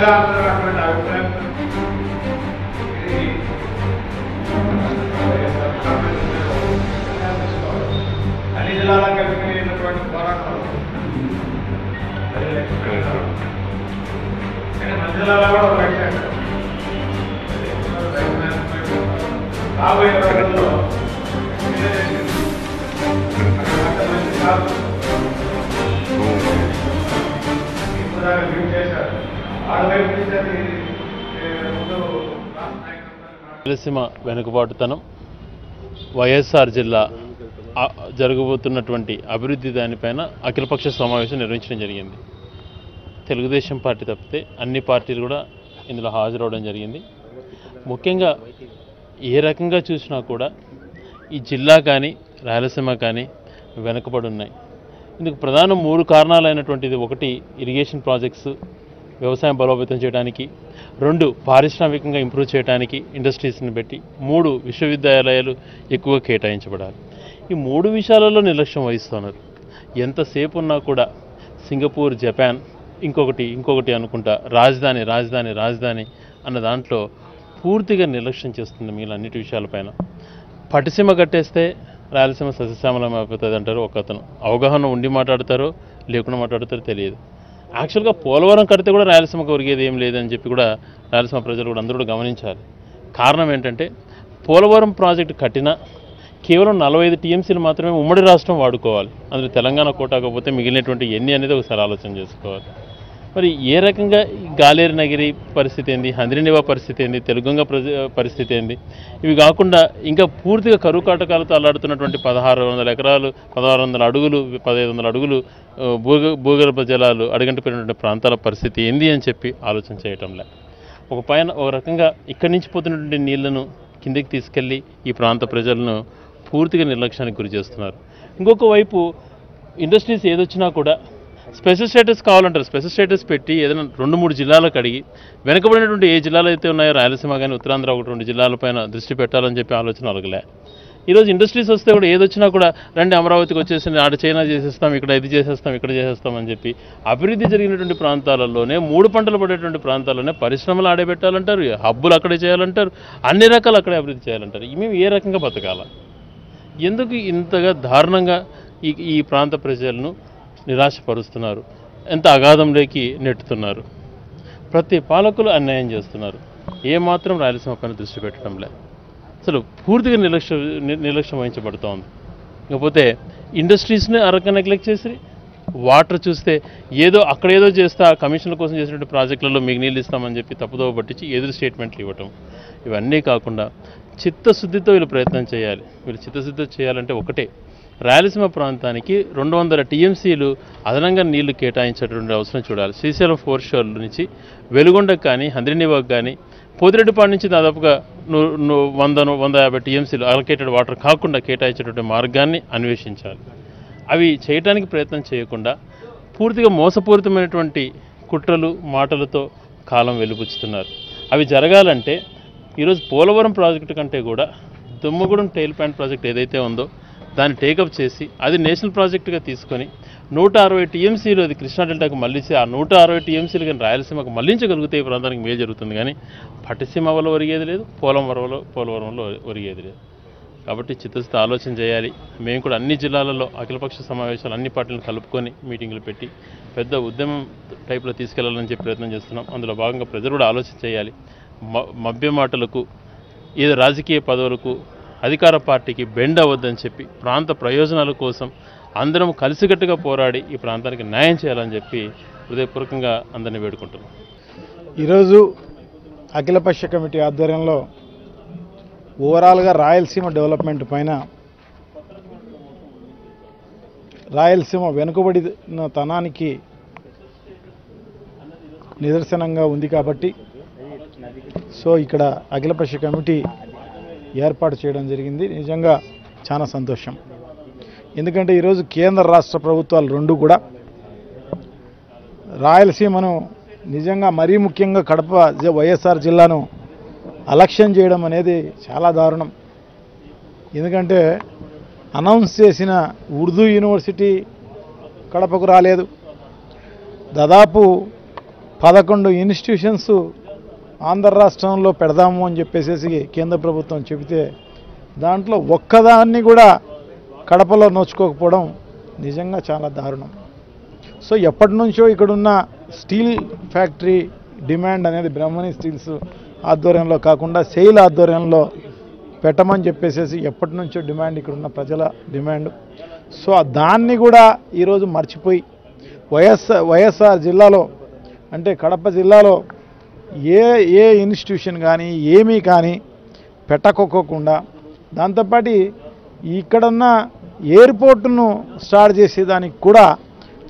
ప్రజల అభిప్రాయం అన్ని జిల్లాలకు కలిగినటువంటి పోరాటాలు మన జిల్లాలో కూడా రైట్ రాబోయే రోజుల్లో రాయలసీమ వెనుకబాటుతనం వైఎస్ఆర్ జిల్లా జరగబోతున్నటువంటి అభివృద్ధి దానిపైన అఖిలపక్ష సమావేశం నిర్వహించడం జరిగింది. తెలుగుదేశం పార్టీ తప్పితే అన్ని పార్టీలు కూడా ఇందులో హాజరవడం జరిగింది. ముఖ్యంగా ఏ రకంగా చూసినా కూడా ఈ జిల్లా కానీ రాయలసీమ కానీ వెనుకబడి ఉన్నాయి. ఇందుకు ప్రధాన 3 కారణాలైనటువంటిది: 1 ఇరిగేషన్ ప్రాజెక్ట్స్ వ్యవసాయం బలోపేతం చేయడానికి, 2 పారిశ్రామికంగా ఇంప్రూవ్ చేయడానికి ఇండస్ట్రీస్ని పెట్టి, 3 విశ్వవిద్యాలయాలు ఎక్కువ కేటాయించబడాలి. ఈ 3 విషయాలలో నిర్లక్ష్యం వహిస్తున్నారు. ఎంతసేపు ఉన్నా కూడా సింగపూర్, జపాన్, ఇంకొకటి అనుకుంటా రాజధాని అన్న దాంట్లో పూర్తిగా నిర్లక్ష్యం చేస్తుంది మిగిలిన అన్నిటి విషయాలపైన. పట్టిసీమ కట్టేస్తే రాయలసీమ సస్యశ్యామలం అయిపోతుంది అంటారు ఒకతను. అవగాహన ఉండి మాట్లాడతారో లేకుండా మాట్లాడతారో తెలియదు. యాక్చువల్గా పోలవరం కడితే కూడా రాయలసీమకు ఒరిగేది ఏం లేదని చెప్పి కూడా రాయలసీమ ప్రజలు కూడా అందరూ గమనించాలి. కారణం ఏంటంటే పోలవరం ప్రాజెక్టు కట్టినా కేవలం 45 టీఎంసీలు మాత్రమే ఉమ్మడి రాష్ట్రం వాడుకోవాలి. అందులో తెలంగాణ కోటాకపోతే మిగిలినటువంటి ఎన్ని అనేది ఒకసారి ఆలోచన చేసుకోవాలి. మరి ఏ రకంగా గాలేరు నగిరి పరిస్థితి ఏంది, హంద్రినివా పరిస్థితి ఏంది, తెలుగంగ పరిస్థితి ఏంది, ఇవి కాకుండా ఇంకా పూర్తిగా కరువు కాటకాలతో అల్లాడుతున్నటువంటి 1600 ఎకరాలు, 1600 అడుగులు, 1500 అడుగులు భూగర్భ జలాలు అడుగంటిపోయినటువంటి ప్రాంతాల పరిస్థితి ఏంది అని చెప్పి ఆలోచన చేయటంలే. ఒక రకంగా ఇక్కడి నుంచి పోతున్నటువంటి నీళ్లను కిందికి తీసుకెళ్ళి ఈ ప్రాంత ప్రజలను పూర్తిగా నిర్లక్ష్యానికి గురి చేస్తున్నారు. ఇంకొక వైపు ఇండస్ట్రీస్ ఏదొచ్చినా కూడా స్పెషల్ స్టేటస్ కావాలంటారు. స్పెషల్ స్టేటస్ పెట్టి ఏదైనా 2-3 జిల్లాలకు అడిగి వెనుకబడినటువంటి ఏ జిల్లాలు అయితే ఉన్నాయో రాయలసీమ కానీ ఉత్తరాంధ్ర 1-2 జిల్లాలపైన దృష్టి పెట్టాలని చెప్పి ఆలోచన అలగలే. ఈరోజు ఇండస్ట్రీస్ వస్తే కూడా ఏదొచ్చినా కూడా రండి అమరావతికి వచ్చేసి ఆడ చైనా చేసేస్తాం, ఇక్కడ ఇది చేసేస్తాం, ఇక్కడ చేసేస్తాం అని చెప్పి అభివృద్ధి జరిగినటువంటి ప్రాంతాలలోనే 3 పంటలు పడేటువంటి ప్రాంతాల్లోనే పరిశ్రమలు ఆడబెట్టాలంటారు, హబ్బులు అక్కడే చేయాలంటారు, అన్ని రకాలు అక్కడే అభివృద్ధి చేయాలంటారు. మేము ఏ రకంగా బతకాలా? ఎందుకు ఇంతగా దారుణంగా ఈ ప్రాంత ప్రజలను నిరాశపరుస్తున్నారు? ఎంత అగాధంలోకి నెట్టుతున్నారు? ప్రతి పాలకులు అన్యాయం చేస్తున్నారు. ఏమాత్రం రాయలసీమ పైన దృష్టి పెట్టడం లేదు. అసలు పూర్తిగా నిర్లక్ష్యం వహించబడుతోంది. ఇకపోతే ఇండస్ట్రీస్ని నెగ్లెక్ట్ చేసి వాటర్ చూస్తే అక్కడేదో చేస్తా కమిషన్ల కోసం చేసినటువంటి ప్రాజెక్టులలో మీకు నీళ్ళు ఇస్తామని చెప్పి తప్పుదోవ పట్టించి ఎదురు స్టేట్మెంట్లు ఇవ్వటం. ఇవన్నీ కాకుండా చిత్తశుద్ధితో వీళ్ళు ప్రయత్నం చేయాలి. వీళ్ళు చిత్తశుద్ధితో చేయాలంటే ఒకటే, రాయలసీమ ప్రాంతానికి 200 టీఎంసీలు అదనంగా నీళ్లు కేటాయించేటువంటి అవసరం చూడాలి. శ్రీశైలం 4 షోర్ నుంచి వెలుగొండకు కానీ హంద్రినివాకు కానీ పోతిరెడ్డిపాడు నుంచి దాదాపుగా 100-150 టీఎంసీలు అలొకేటెడ్ వాటర్ కాకుండా కేటాయించేటువంటి మార్గాన్ని అన్వేషించాలి. అవి చేయడానికి ప్రయత్నం చేయకుండా పూర్తిగా మోసపూరితమైనటువంటి కుట్రలు మాటలతో కాలం వెలుబుచ్చుతున్నారు. అవి జరగాలంటే ఈరోజు పోలవరం ప్రాజెక్టు కంటే కూడా దుమ్మగూడెం టైల్ ప్లాంట్ ప్రాజెక్ట్ ఏదైతే ఉందో దాన్ని టేకప్ చేసి అది నేషనల్ ప్రాజెక్టుగా తీసుకొని 160 టీఎంసీలు అది కృష్ణా డెల్టాకు మళ్ళించి ఆ 160 టీఎంసీలు కానీ రాయలసీమకు మళ్ళించగలిగితే ఈ ప్రాంతానికి మేలు జరుగుతుంది. కానీ పట్టిసీమ వల్ల ఒరిగేది లేదు, పోలవరంలో ఒరిగేది లేదు. కాబట్టి చిత్తశుద్ధి ఆలోచన చేయాలి. మేము కూడా అన్ని జిల్లాలలో అఖిలపక్ష సమావేశాలు అన్ని పార్టీలను కలుపుకొని మీటింగులు పెట్టి పెద్ద ఉద్యమం టైప్లో తీసుకెళ్లాలని చెప్పి ప్రయత్నం చేస్తున్నాం. అందులో భాగంగా ప్రజలు కూడా ఆలోచన చేయాలి. మభ్య మాటలకు ఏదో రాజకీయ పదవులకు అధికార పార్టీకి బెండ్ అవ్వద్దని చెప్పి ప్రాంత ప్రయోజనాల కోసం అందరం కలిసికట్టుగా పోరాడి ఈ ప్రాంతానికి న్యాయం చేయాలని చెప్పి హృదయపూర్వకంగా అందరినీ వేడుకుంటున్నాం. ఈరోజు అఖిలపక్ష కమిటీ ఆధ్వర్యంలో ఓవరాల్గా రాయలసీమ డెవలప్మెంట్ పైన రాయలసీమ వెనుకబడిన తనానికి నిదర్శనంగా ఉంది కాబట్టి ఇక్కడ అఖిలపక్ష కమిటీ ఏర్పాటు చేయడం జరిగింది. నిజంగా చాలా సంతోషం. ఎందుకంటే ఈరోజు కేంద్ర రాష్ట్ర ప్రభుత్వాలు రెండు కూడా రాయలసీమను నిజంగా మరీ ముఖ్యంగా కడప వైఎస్ఆర్ జిల్లాను అలక్ష్యం చేయడం అనేది చాలా దారుణం. ఎందుకంటే అనౌన్స్ చేసిన ఉర్దూ యూనివర్సిటీ కడపకు రాలేదు. దాదాపు 11 ఇన్స్టిట్యూషన్స్ ఆంధ్ర రాష్ట్రంలో పెడదాము అని చెప్పేసి కేంద్ర ప్రభుత్వం చెబితే దాంట్లో ఒక్కదాన్ని కూడా కడపలో నోచుకోకపోవడం నిజంగా చాలా దారుణం. సో ఎప్పటి నుంచో ఇక్కడున్న స్టీల్ ఫ్యాక్టరీ డిమాండ్ అనేది బ్రహ్మణి స్టీల్స్ ఆధ్వర్యంలో కాకుండా సెయిల్ ఆధ్వర్యంలో పెట్టమని చెప్పేసి ఎప్పటి నుంచో డిమాండ్, ఇక్కడున్న ప్రజల డిమాండ్. సో దాన్ని కూడా ఈరోజు మర్చిపోయి వైఎస్ఆర్ జిల్లాలో అంటే కడప జిల్లాలో ఏ ఇన్స్టిట్యూషన్ కానీ ఏమీ కానీ పెట్టకోకుండా దాంతోపాటు ఇక్కడున్న ఎయిర్పోర్టును స్టార్ట్ చేసేదానికి కూడా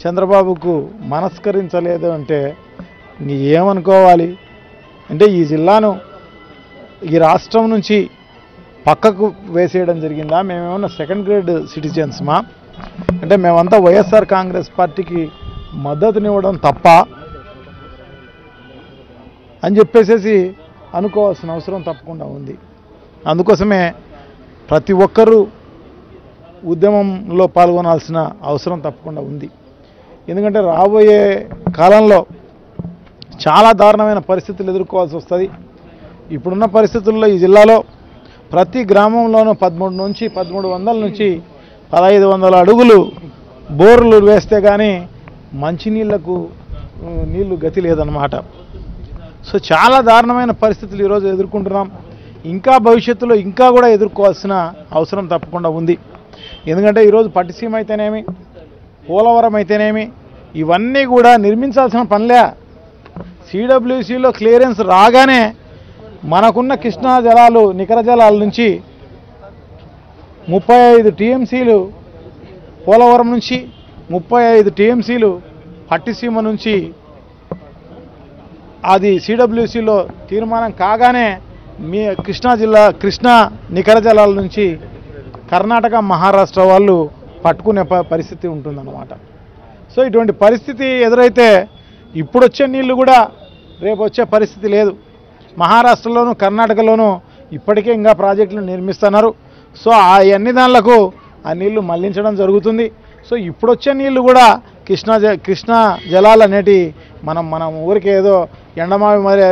చంద్రబాబుకు మనస్కరించలేదు అంటే నీ ఏమనుకోవాలి? అంటే ఈ జిల్లాను ఈ రాష్ట్రం నుంచి పక్కకు వేసేయడం జరిగిందా? మేమేమన్నా సెకండ్ గ్రేడ్ సిటిజన్స్మా? అంటే మేమంతా వైఎస్ఆర్ కాంగ్రెస్ పార్టీకి మద్దతునివ్వడం తప్ప అని చెప్పేసి అనుకోవాల్సిన అవసరం తప్పకుండా ఉంది. అందుకోసమే ప్రతి ఒక్కరూ ఉద్యమంలో పాల్గొనాల్సిన అవసరం తప్పకుండా ఉంది. ఎందుకంటే రాబోయే కాలంలో చాలా దారుణమైన పరిస్థితులు ఎదుర్కోవాల్సి వస్తుంది. ఇప్పుడున్న పరిస్థితుల్లో ఈ జిల్లాలో ప్రతి గ్రామంలోనూ 1300 నుంచి 1500 అడుగులు బోర్లు వేస్తే కానీ మంచినీళ్లకు నీళ్లు గతి లేదన్నమాట. సో చాలా దారుణమైన పరిస్థితులు ఈరోజు ఎదుర్కొంటున్నాం. ఇంకా భవిష్యత్తులో ఇంకా కూడా ఎదుర్కోవాల్సిన అవసరం తప్పకుండా ఉంది. ఎందుకంటే ఈరోజు పట్టిసీమ అయితేనేమి, పోలవరం అయితేనేమి ఇవన్నీ కూడా నిర్మించాల్సిన పనిలే. సిడబ్ల్యూసీలో క్లియరెన్స్ రాగానే మనకున్న కృష్ణా జలాలు నికర జలాల నుంచి 35 టీఎంసీలు పోలవరం నుంచి, 35 టీఎంసీలు పట్టిసీమ నుంచి అది సిడబ్ల్యూసీలో తీర్మానం కాగానే మీ కృష్ణా నికర జలాల నుంచి కర్ణాటక, మహారాష్ట్ర వాళ్ళు పట్టుకునే పరిస్థితి ఉంటుందన్నమాట. సో ఇటువంటి పరిస్థితి ఎదురైతే ఇప్పుడు వచ్చే నీళ్లు కూడా రేపు వచ్చే పరిస్థితి లేదు. మహారాష్ట్రలోను కర్ణాటకలోనూ ఇప్పటికే ఇంకా ప్రాజెక్టులు నిర్మిస్తున్నారు. సో ఆ అన్ని దానిలకు ఆ నీళ్లు మళ్లించడం జరుగుతుంది. సో ఇప్పుడు వచ్చే నీళ్లు కూడా కృష్ణా జలాలు అనేటి మనం ఊరికి ఏదో ఎండమావి మరి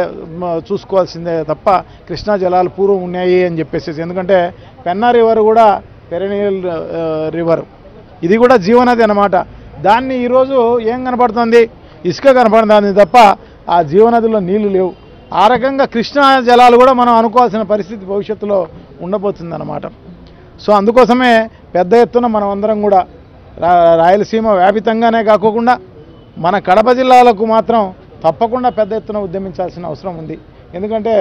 చూసుకోవాల్సిందే తప్ప కృష్ణా జలాలు పూర్వం ఉన్నాయి అని చెప్పేసి. ఎందుకంటే పెన్నా రివర్ కూడా పెరెనియల్ రివర్, ఇది కూడా జీవనది అన్నమాట. దాన్ని ఈరోజు ఏం కనపడుతుంది? ఇసుక కనపడుతుంది తప్ప ఆ జీవనదిలో నీళ్లు లేవు. ఆ రకంగా కృష్ణా జలాలు కూడా మనం అనుకోవాల్సిన పరిస్థితి భవిష్యత్తులో ఉండబోతుంది అన్నమాట. సో అందుకోసమే పెద్ద ఎత్తున మనం అందరం కూడా రాయలసీమ వ్యాపితంగానే కాకుండా మన కడప జిల్లాలకు మాత్రం తప్పకుండా పెద్ద ఎత్తున ఉద్యమించాల్సిన అవసరం ఉంది. ఎందుకంటే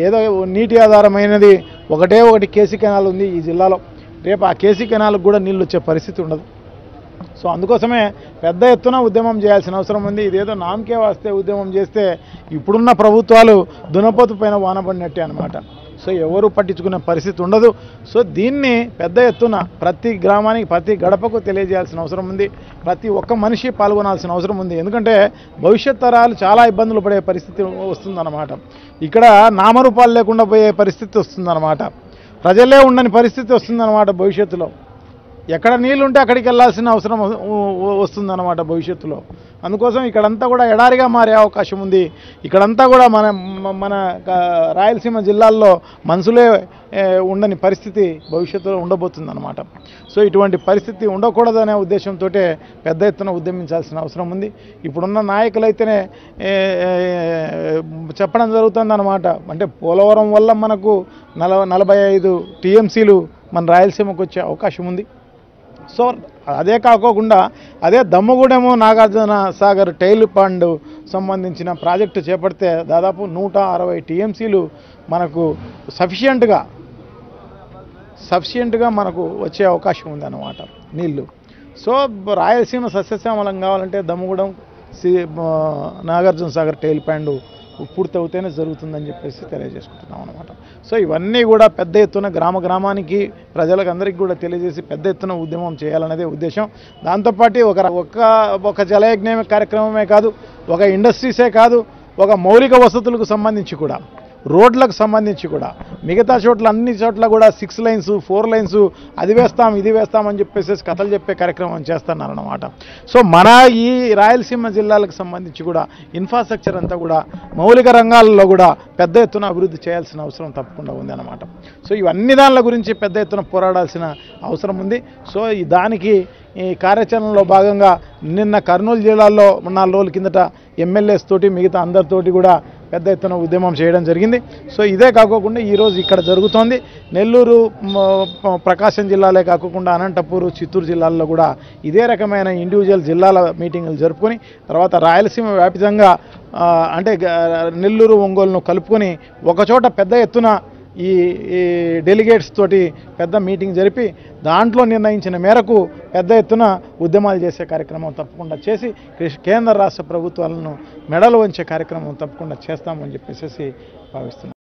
ఏదో నీటి ఆధారమైనది ఒకటి కేసీ కెనాల్ ఉంది ఈ జిల్లాలో. రేపు ఆ కేసీ కెనాల్కి కూడా నీళ్ళు వచ్చే పరిస్థితి ఉండదు. సో అందుకోసమే పెద్ద ఎత్తున ఉద్యమం చేయాల్సిన అవసరం ఉంది. ఇదేదో నామకే వస్తే ఉద్యమం చేస్తే ఇప్పుడున్న ప్రభుత్వాలు దునపోతు పైన వానబడినట్టే అనమాట. సో ఎవరు పట్టించుకునే పరిస్థితి ఉండదు. సో దీన్ని పెద్ద ఎత్తున ప్రతి గ్రామానికి ప్రతి గడపకు తెలియజేయాల్సిన అవసరం ఉంది. ప్రతి ఒక్క మనిషి పాల్గొనాల్సిన అవసరం ఉంది. ఎందుకంటే భవిష్యత్ తరాలు చాలా ఇబ్బందులు పడే పరిస్థితి వస్తుందన్నమాట. ఇక్కడ నామరూపాలు లేకుండా పోయే పరిస్థితి వస్తుందన్నమాట. ప్రజలే ఉండని పరిస్థితి వస్తుందన్నమాట భవిష్యత్తులో. ఎక్కడ నీళ్ళు ఉంటే అక్కడికి వెళ్ళాల్సిన అవసరం వస్తుందన్నమాట భవిష్యత్తులో. అందుకోసం ఇక్కడంతా కూడా ఎడారిగా మారే అవకాశం ఉంది. ఇక్కడంతా కూడా మన రాయలసీమ జిల్లాల్లో మనుషులే ఉండని పరిస్థితి భవిష్యత్తులో ఉండబోతుందన్నమాట. సో ఇటువంటి పరిస్థితి ఉండకూడదనే ఉద్దేశంతో పెద్ద ఎత్తున ఉద్యమించాల్సిన అవసరం ఉంది. ఇప్పుడున్న నాయకులైతేనే చెప్పడం జరుగుతుందన్నమాట. అంటే పోలవరం వల్ల మనకు 45 టీఎంసీలు మన రాయలసీమకు వచ్చే అవకాశం ఉంది. సో అదే కాకోకుండా అదే దమ్మగూడెము నాగార్జున సాగర్ టైల్ పాండ్ సంబంధించిన ప్రాజెక్టు చేపడితే దాదాపు 160 టీఎంసీలు మనకు సఫిషియెంట్గా మనకు వచ్చే అవకాశం ఉందన్నమాట నీళ్ళు. సో రాయలసీమ సస్యశ్యామలం కావాలంటే దమ్మగూడెం నాగార్జున సాగర్ టైల్ పాండ్ పూర్తవుతేనే జరుగుతుందని చెప్పేసి తెలియజేసుకుంటున్నాం అన్నమాట. సో ఇవన్నీ కూడా పెద్ద ఎత్తున గ్రామానికి ప్రజలకు అందరికీ కూడా తెలియజేసి పెద్ద ఎత్తున ఉద్యమం చేయాలనేదే ఉద్దేశం. దాంతోపాటు ఒక జలయజ్ఞ కార్యక్రమమే కాదు, ఒక ఇండస్ట్రీసే కాదు, ఒక మౌలిక వసతులకు సంబంధించి కూడా రోడ్లకు సంబంధించి కూడా మిగతా చోట్ల అన్ని చోట్ల కూడా 6 లైన్స్ 4 లైన్స్ అది వేస్తాం ఇది వేస్తామని చెప్పేసి కథలు చెప్పే కార్యక్రమం చేస్తున్నారన్నమాట. సో మన ఈ రాయలసీమ జిల్లాలకు సంబంధించి కూడా ఇన్ఫ్రాస్ట్రక్చర్ అంతా కూడా మౌలిక రంగాల్లో కూడా పెద్ద ఎత్తున అభివృద్ధి చేయాల్సిన అవసరం తప్పకుండా ఉంది అన్నమాట. సో ఇవన్నీ దానిల గురించి పెద్ద ఎత్తున పోరాడాల్సిన అవసరం ఉంది. సో దానికి ఈ కార్యాచరణలో భాగంగా నిన్న కర్నూలు జిల్లాలో 4 రోజుల కిందట ఎమ్మెల్యేస్ తోటి మిగతా అందరితోటి కూడా పెద్ద ఎత్తున ఉద్యమం చేయడం జరిగింది. సో ఇదే కాకోకుండా ఈరోజు ఇక్కడ జరుగుతోంది. నెల్లూరు ప్రకాశం జిల్లాలే కాకుండా అనంతపూర్ చిత్తూరు జిల్లాల్లో కూడా ఇదే రకమైన ఇండివిజువల్ జిల్లాల మీటింగులు జరుపుకొని తర్వాత రాయలసీమ వ్యాప్తంగా అంటే నెల్లూరు ఒంగోలును కలుపుకొని ఒకచోట పెద్ద ఎత్తున ఈ డెలిగేట్స్ తోటి పెద్ద మీటింగ్ జరిపి దాంట్లో నిర్ణయించిన మేరకు పెద్ద ఎత్తున ఉద్యమాలు చేసే కార్యక్రమం తప్పకుండా చేసి కేంద్ర రాష్ట్ర ప్రభుత్వాలను మెడలు వంచే కార్యక్రమం తప్పకుండా చేస్తామని చెప్పేసి భావిస్తున్నాం.